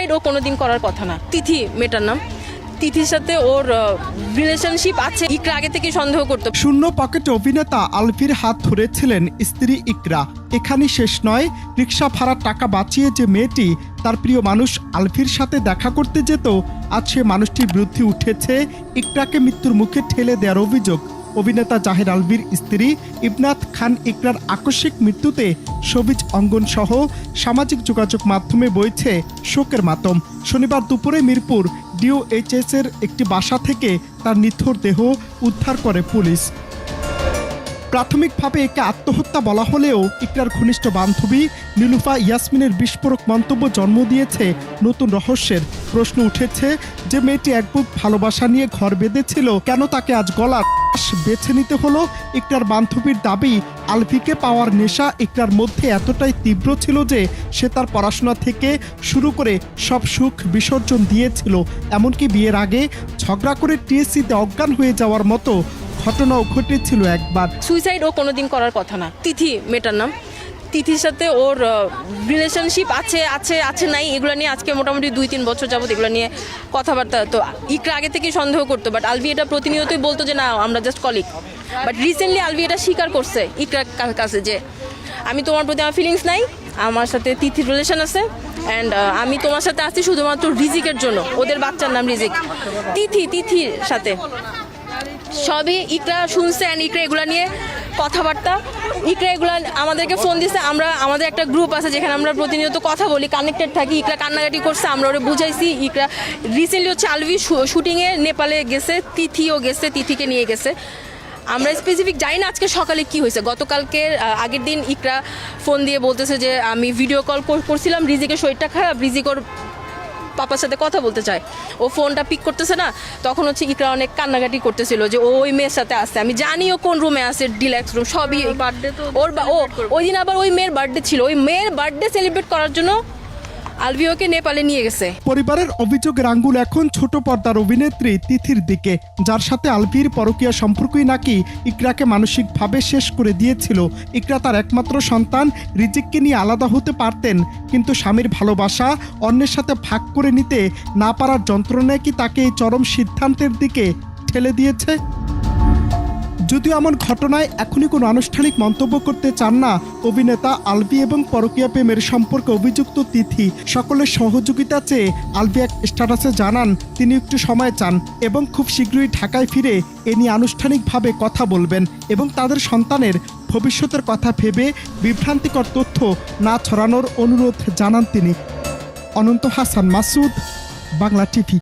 Suicide ও কোনোদিন করার কথা না। তিথি মেয়েটার নাম, তিথির সাথে ওর রিলেশনশিপ আছে। ইকরা আগে থেকে সন্দেহ করতো। শূন্য পকেটে অভিনেতা আলভির হাত ধরেছিলেন স্ত্রী ইকরা। এখানেই শেষ নয়, রিক্সা ভাড়ার টাকা বাঁচিয়ে যে মেয়েটি তার প্রিয় মানুষ আলভির সাথে দেখা করতে যেত, আজ সে মানুষটির বিরুদ্ধে উঠেছে ইকরাকে মৃত্যুর মুখে ঠেলে দেওয়ার অভিযোগ। অভিনেতা জাহির আলভির স্ত্রী ইবনাত খান ইকরার আকস্মিক মৃত্যুতে সবিজ অঙ্গন সহ সামাজিক যোগাযোগ মাধ্যমে বইছে শোকের মাতম। শনিবার দুপুরে মিরপুর ডিওএইচএস এর একটি বাসা থেকে তার নিথর দেহ উদ্ধার করে পুলিশ। প্রাথমিকভাবে একে আত্মহত্যা বলা হলেও ইকরার ঘনিষ্ঠ বান্ধবী নীলুফা ইয়াসমিনের বিস্ফোরক মন্তব্য জন্ম দিয়েছে নতুন রহস্যের। প্রশ্ন উঠেছে, যে মেয়েটি এক বুক ভালোবাসা নিয়ে ঘর বেঁধেছিল, কেন তাকে আজ গলার বেছে নিতে হলো? ইকরার বান্ধবীর দাবি, আলভিকে পাওয়ার নেশা ইকরার মধ্যে এতটাই তীব্র ছিল যে সে তার পড়াশোনা থেকে শুরু করে সব সুখ বিসর্জন দিয়েছিল। এমনকি বিয়ের আগে ঝগড়া করে টিএসসিতে অজ্ঞান হয়ে যাওয়ার মতো ঘটনাও ঘটেছিল একবার। সুইসাইড ও কোনোদিন করার কথা না। তিথি মেয়েটার নাম, তিথির সাথে ওর রিলেশনশিপ আছে নাই, এগুলো নিয়ে আজকে মোটামুটি 2-3 বছর যাবত এগুলো নিয়ে কথাবার্তা। তো ইকরা আগে থেকেই সন্দেহ করতো, বাট আলভি এটা প্রতিনিয়তই বলতো যে না আমরা just colleague. But recently Alvi এটা স্বীকার করছে ইকরার কাছে যে আমি তোমার প্রতি আমার ফিলিংস নাই, আমার সাথে তিথির রিলেশন আছে, অ্যান্ড আমি তোমার সাথে আসছি শুধুমাত্র রিজিকের জন্য। ওদের বাচ্চার নাম রিজিক। তিথির সাথে সবই ইকরা শুনছে, অ্যান্ড ইকরা এগুলো নিয়ে কথাবার্তা, ইকরা এগুলো আমাদেরকে ফোন দিচ্ছে। আমাদের একটা গ্রুপ আছে যেখানে আমরা প্রতিনিয়ত কথা বলি, কানেক্টেড থাকি। ইকরা কান্নাকাটি করছে, আমরা ওরা বুঝাইছি। ইকরা রিসেন্টলি হচ্ছে আলভি শুটিংয়ে নেপালে গেছে, তিথিও গেছে, তিথিকে নিয়ে গেছে। আমরা স্পেসিফিক জানি না আজকে সকালে কি হয়েছে। গতকালকে আগের দিন ইকরা ফোন দিয়ে বলতেছে যে আমি ভিডিও কল করছিলাম, রিজিকের শরীরটা খারাপ, রিজিক ওর পাপার সাথে কথা বলতে চায়, ও ফোনটা পিক করতেছে না। তখন হচ্ছে ইকরা অনেক কান্নাকাটি করতেছিল যে ও ওই মেয়ের সাথে আসছে। আমি জানি ও কোন রুমে আছে, ডিলাক্স রুম, সবই। বার্থডে তো ওই দিন আবার ওই মেয়ের বার্থডে ছিল, ওই মেয়ের বার্থডে সেলিব্রেট করার জন্য আলভিওকে নেপালে নিয়ে গেছে। পরিবারের অভিযোগের আঙ্গুল এখন ছোট পর্দার অভিনেত্রী তিথির দিকে, যার সাথে আলভির পরকীয়া সম্পর্কই নাকি ইকরাকে মানসিকভাবে শেষ করে দিয়েছিল। ইকরা তার একমাত্র সন্তান রিজিককে নিয়ে আলাদা হতে পারতেন, কিন্তু স্বামীর ভালোবাসা অন্যের সাথে ভাগ করে নিতে না পারার যন্ত্রণায় কি তাকে এই চরম সিদ্ধান্তের দিকে ঠেলে দিয়েছে? যদিও এমন ঘটনায় এখনই কোনো আনুষ্ঠানিক মন্তব্য করতে চান না অভিনেতা আলভি এবং পরকীয়া প্রেমের সম্পর্কে অভিযুক্ত তিথি। সকলের সহযোগিতা চেয়ে আলভি এক স্ট্যাটাসে জানান তিনি একটু সময় চান এবং খুব শীঘ্রই ঢাকায় ফিরে এ নিয়ে আনুষ্ঠানিকভাবে কথা বলবেন এবং তাদের সন্তানের ভবিষ্যতের কথা ভেবে বিভ্রান্তিকর তথ্য না ছড়ানোর অনুরোধ জানান তিনি। অনন্ত হাসান মাসুদ, বাংলা টিভি।